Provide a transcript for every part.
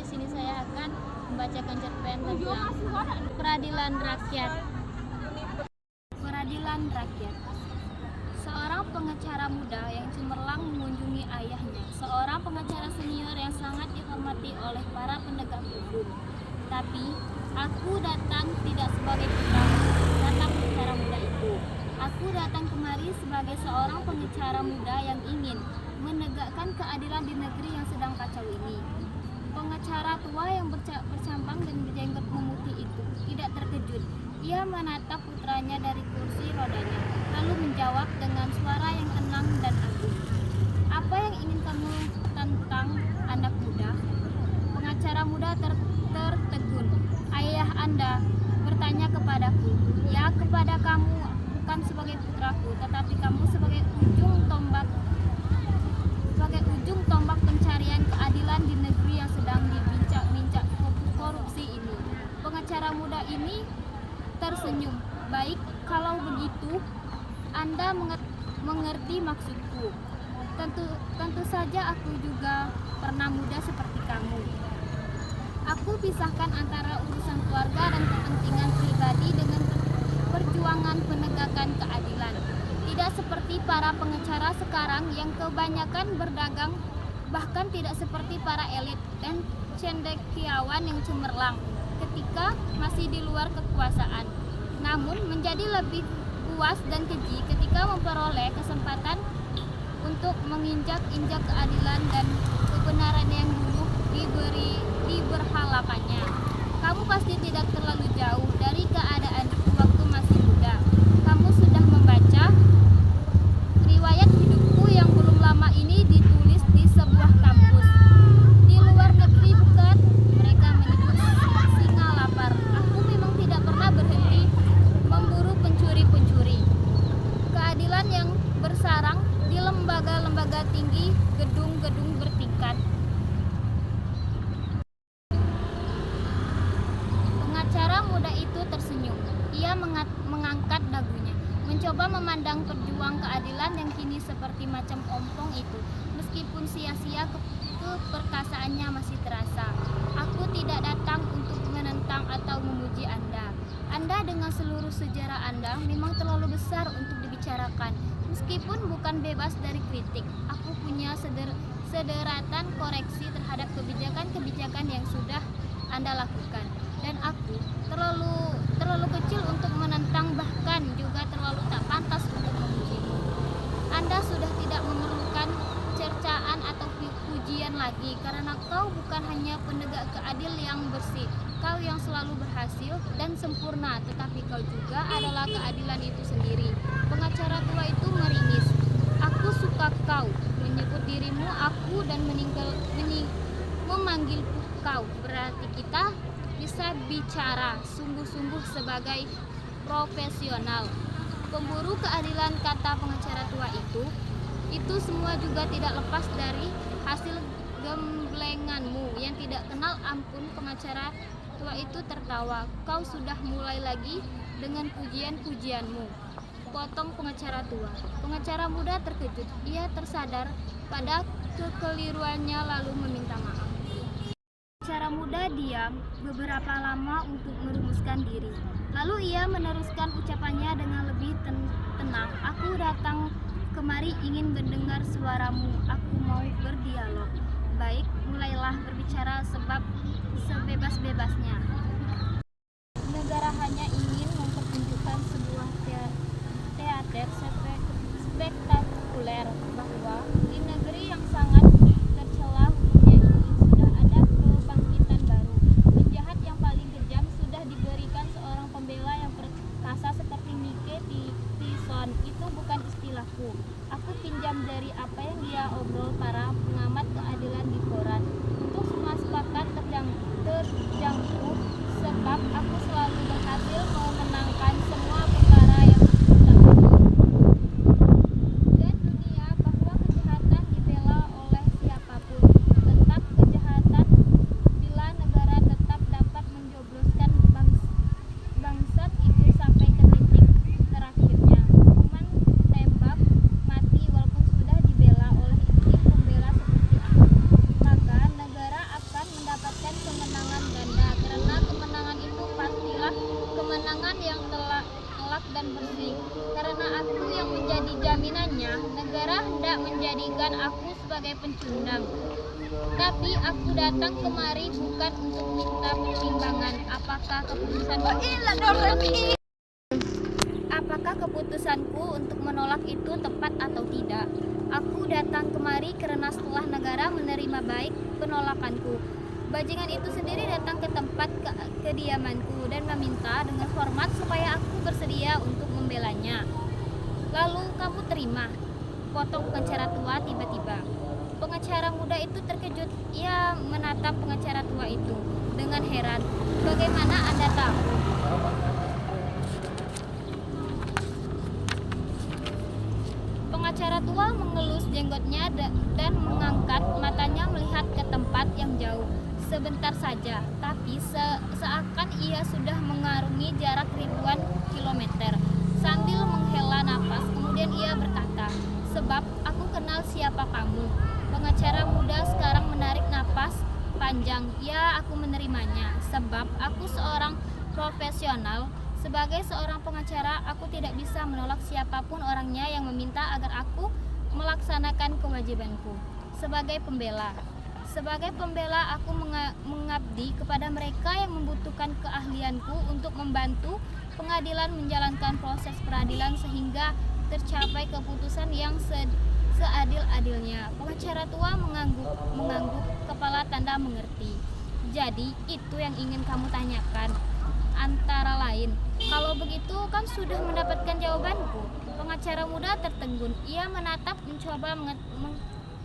di sini saya akan membacakan cerpen tentang peradilan rakyat. Peradilan rakyat. Seorang pengacara muda yang cemerlang mengunjungi ayahnya, seorang pengacara senior yang sangat dihormati oleh para penegak hukum. Tapi aku datang tidak sebagai putramu, kata pengacara muda itu. Aku datang kemari sebagai seorang pengacara muda yang ingin menegakkan keadilan di negeri yang sedang kacau ini. Pengacara tua yang bercampang dan berjenggot memutih itu tidak terkejut. Ia menatap putranya dari kursi rodanya, lalu menjawab dengan suara yang tenang dan agung. Apa yang ingin kamu tentang anak muda? Pengacara muda tertegun. Ayah Anda bertanya kepadaku, ya kepada kamu, bukan sebagai putraku, tetapi kamu sebagai ujung tombak pencarian keadilan di negeri yang sedang dibincang-bincang korupsi ini. Pengacara muda ini tersenyum. Baik, kalau begitu Anda mengerti maksudku. Tentu saja aku juga pernah muda seperti kamu. Aku pisahkan antara urusan keluarga dan kepentingan pribadi dengan perjuangan penegakan keadilan. Tidak seperti para pengacara sekarang yang kebanyakan berdagang, bahkan tidak seperti para elit dan cendekiawan yang cemerlang ketika masih di luar kekuasaan, namun menjadi lebih puas dan keji ketika memperoleh kesempatan untuk menginjak-injak keadilan dan kebenaran yang dulu diberhalakannya. Kamu pasti tidak terlalu jauh dari keadaan waktu masih muda. Kamu sudah membaca riwayat hidupku yang belum lama ini ditulis di sebuah kampus di luar negeri, bukan? Mereka menyebut singa lapar. Aku memang tidak pernah berhenti memburu pencuri-pencuri. Keadilan yang bersarang di lembaga-lembaga tinggi, gedung-gedung bertingkat. Pengacara muda itu tersenyum. Ia mengangkat dagunya, mencoba memandang pejuang keadilan yang kini seperti macam ompong itu. Meskipun sia-sia, keperkasaannya masih terasa. Aku tidak datang untuk menentang atau memuji Anda. Anda dengan seluruh sejarah Anda memang terlalu besar untuk dibicarakan. Meskipun bukan bebas dari kritik, aku punya sederetan koreksi terhadap kebijakan-kebijakan yang sudah Anda lakukan. Dan aku terlalu kecil untuk menentang, bahkan juga terlalu tak pantas untuk memujimu. Anda sudah tidak memerlukan cercaan atau pujian lagi, karena kau bukan hanya penegak keadilan yang bersih, kau yang selalu berhasil dan sempurna, tetapi kau juga adalah keadilan itu sendiri. Pengacara tua itu meringis. Aku suka kau menyebut dirimu aku dan memanggilku kau. Berarti kita bisa bicara sungguh-sungguh sebagai profesional. Pemburu keadilan, kata pengacara tua itu semua juga tidak lepas dari hasil gemblenganmu yang tidak kenal ampun. Pengacara tua itu tertawa. Kau sudah mulai lagi dengan pujian-pujianmu, potong pengacara tua. Pengacara muda terkejut. Ia tersadar pada kekeliruannya lalu meminta maaf. Pengacara muda diam beberapa lama untuk merumuskan diri. Lalu ia meneruskan ucapannya dengan lebih tenang. Aku datang kemari ingin mendengar suaramu. Aku mau berdialog. Baik, mulailah berbicara sebab sebebas-bebasnya. Negara hanya ingin mempertunjukkan sebuah teater spektakuler bahwa di negeri yang sangat tercela hukumnya ini sudah ada kebangkitan baru. Penjahat yang paling kejam sudah diberikan seorang pembela yang perkasa seperti Mike Tyson. Itu bukan istilahku. Aku pinjam dari apa yang dia obrol para pengamat keadilan di koran. Untuk semua sepakat terjangkau menuduhkan aku sebagai pencundang. Tapi aku datang kemari bukan untuk minta pertimbangan apakah keputusanku untuk menolak itu tepat atau tidak. Aku datang kemari karena setelah negara menerima baik penolakanku, bajingan itu sendiri datang ke tempat kediamanku dan meminta dengan hormat supaya aku bersedia untuk membelanya. Lalu kamu terima, potong pengacara tua tiba-tiba. Pengacara muda itu terkejut. Ia menatap pengacara tua itu dengan heran. Bagaimana Anda tahu? Pengacara tua mengelus jenggotnya dan mengangkat matanya melihat ke tempat yang jauh. Sebentar saja, tapi seakan ia sudah mengarungi jarak ribuan kilometer. Sambil menghela napas, kemudian ia berkata, "Sebab aku kenal siapa kamu." Pengacara muda sekarang menarik napas panjang. Ya, aku menerimanya, sebab aku seorang profesional. Sebagai seorang pengacara, aku tidak bisa menolak siapapun orangnya yang meminta agar aku melaksanakan kewajibanku. Sebagai pembela, aku mengabdi kepada mereka yang membutuhkan keahlianku untuk membantu pengadilan menjalankan proses peradilan sehingga tercapai keputusan yang seadil-adilnya. Pengacara tua mengangguk kepala tanda mengerti. Jadi itu yang ingin kamu tanyakan? Antara lain, kalau begitu kan sudah mendapatkan jawabanku. Pengacara muda tertegun. Ia menatap, mencoba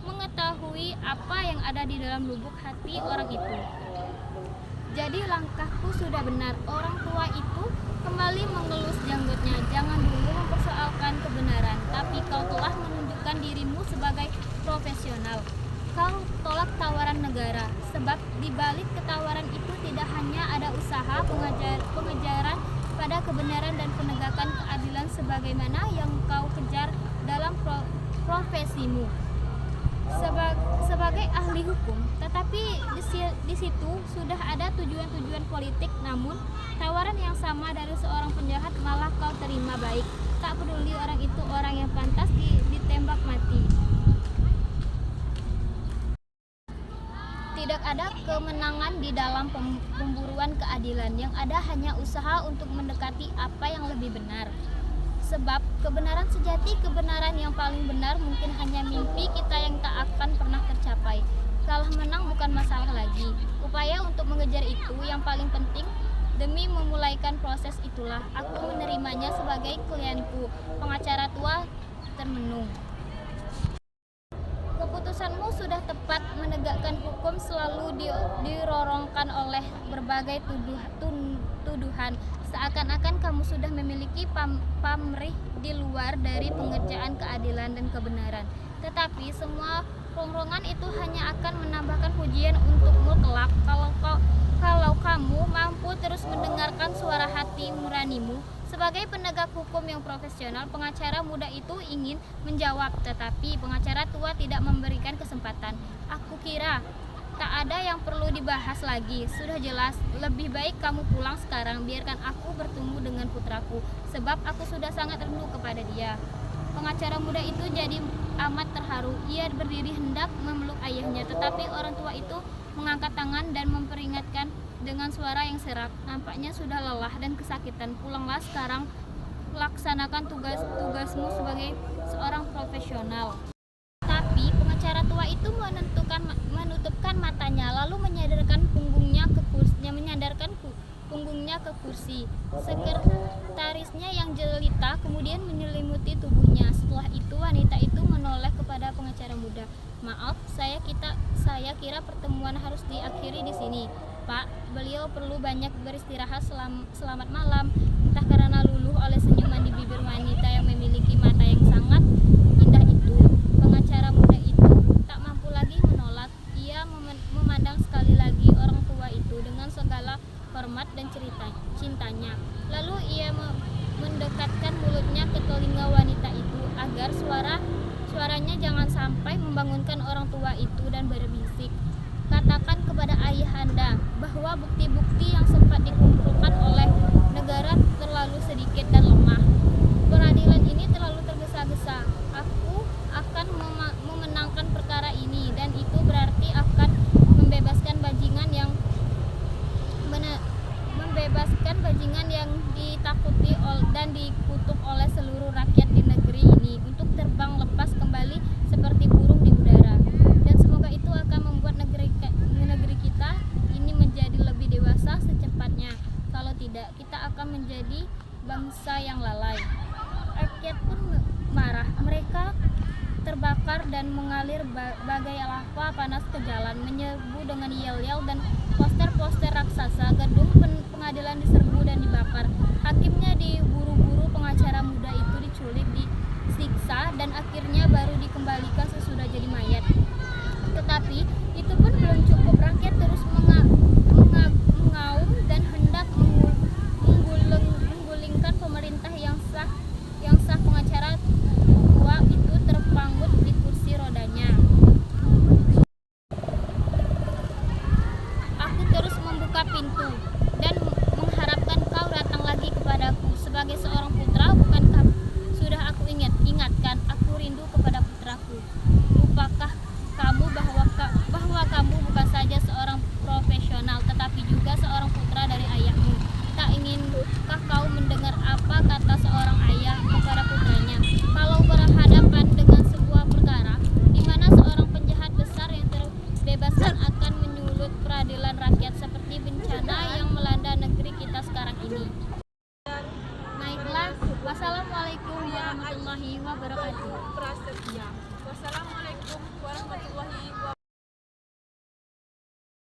mengetahui apa yang ada di dalam lubuk hati orang itu. Jadi langkahku sudah benar. Orang tua itu kembali mengelus janggutnya. Jangan dulu mempersoalkan kebenaran, tapi kau telah menunjukkan dirimu sebagai profesional. Kau tolak tawaran negara, sebab di balik ketawaran itu tidak hanya ada usaha pengejaran pada kebenaran dan penegakan keadilan sebagaimana yang kau kejar dalam profesimu sebagai ahli hukum, tetapi di situ sudah ada tujuan-tujuan politik. Namun tawaran yang sama dari seorang penjahat malah kau terima baik, tak peduli orang itu orang yang pantas ditembak mati. Tidak ada kemenangan di dalam pemburuan keadilan. Yang ada hanya usaha untuk mendekati apa yang lebih benar. Sebab kebenaran sejati, kebenaran yang paling benar mungkin hanya mimpi kita yang tak akan pernah tercapai. Kalah menang bukan masalah lagi. Upaya untuk mengejar itu yang paling penting. Demi memulaikan proses itulah aku menerimanya sebagai klienku. Pengacara tua termenung. Keputusanmu sudah tepat. Menegakkan hukum selalu dirorongkan oleh berbagai tuduhan. Seakan-akan kamu sudah memiliki pamrih di luar dari pengerjaan keadilan dan kebenaran. Tetapi semua rongrongan itu hanya akan menambahkan pujian untukmu kelak kalau kamu mampu terus mendengarkan suara hati nuranimu. Sebagai penegak hukum yang profesional, pengacara muda itu ingin menjawab, tetapi pengacara tua tidak memberikan kesempatan. Aku kira tak ada yang perlu dibahas lagi. Sudah jelas, lebih baik kamu pulang sekarang. Biarkan aku bertemu dengan putraku, sebab aku sudah sangat rindu kepada dia. Pengacara muda itu jadi amat terharu. Ia berdiri hendak memeluk ayahnya, tetapi orang tua itu mengangkat tangan dan memperingatkan dengan suara yang serak. Nampaknya sudah lelah dan kesakitan. Pulanglah sekarang, laksanakan tugasmu sebagai seorang profesional. Tapi pengacara tua itu menutupkan matanya, lalu menyandarkan punggungnya ke kursi. Sekretarisnya yang jelita kemudian menyelimuti tubuhnya. Setelah itu wanita itu menoleh kepada pengacara muda. "Maaf, saya kira pertemuan harus diakhiri di sini, Pak. Beliau perlu banyak beristirahat. Selamat malam." Entah karena luluh oleh senyuman di bibir wanita yang memiliki mata yang sangat indah itu, pengacara muda itu tak mampu lagi menolak. Ia memandang sekali lagi orang tua itu dengan segala hormat dan cintanya. Lalu ia mendekatkan mulutnya ke telinga wanita itu agar suaranya jangan sampai membangunkan orang tua itu dan berbisik, "Katakan kepada ayahanda bahwa bukti-bukti yang sempat dikumpulkan oleh negara terlalu sedikit dan lemah. Peradilan ini terlalu tergesa-gesa. Aku akan memenangkan bajingan yang ditakuti dan dikutuk oleh seluruh rakyat di negeri ini untuk terbang lepas kembali seperti burung di udara. Dan semoga itu akan membuat negeri kita ini menjadi lebih dewasa secepatnya. Kalau tidak, kita akan menjadi bangsa yang lalai. Rakyat pun marah. Mereka terbakar dan mengalir bagai lava panas ke jalan, menyerbu dengan yel-yel dan poster-poster raksasa. Gedung pengadilan diserbu dan dibakar. Hakimnya diburu-buru, pengacara muda itu diculik, disiksa, dan akhirnya baru dikembalikan sesudah jadi mayat. Tetapi itu pun belum cukup. Rakyat terus mengaum dan hendak menggulingkan pemerintah yang sah. Pengacara tua itu terpangut di kursi rodanya. Aku terus membuka pintu dan mengharapkan kau datang lagi kepadaku sebagai seorang putra. Bukankah sudah aku ingatkan, aku rindu kepada putraku. Lupakah kamu bahwa kamu bukan saja seorang profesional, tetapi juga seorang putra dari ayahmu? Tak inginkah kau mendengar apa kata seorang ayah kepada putranya kalau berhadapan dengan sebuah perkara di mana seorang penjahat besar yang terbebaskan akan menyulut peradilan rakyat seperti bencana yang melanda negeri kita sekarang ini? Baiklah, wassalamualaikum warahmatullahi wabarakatuh. Wassalamualaikum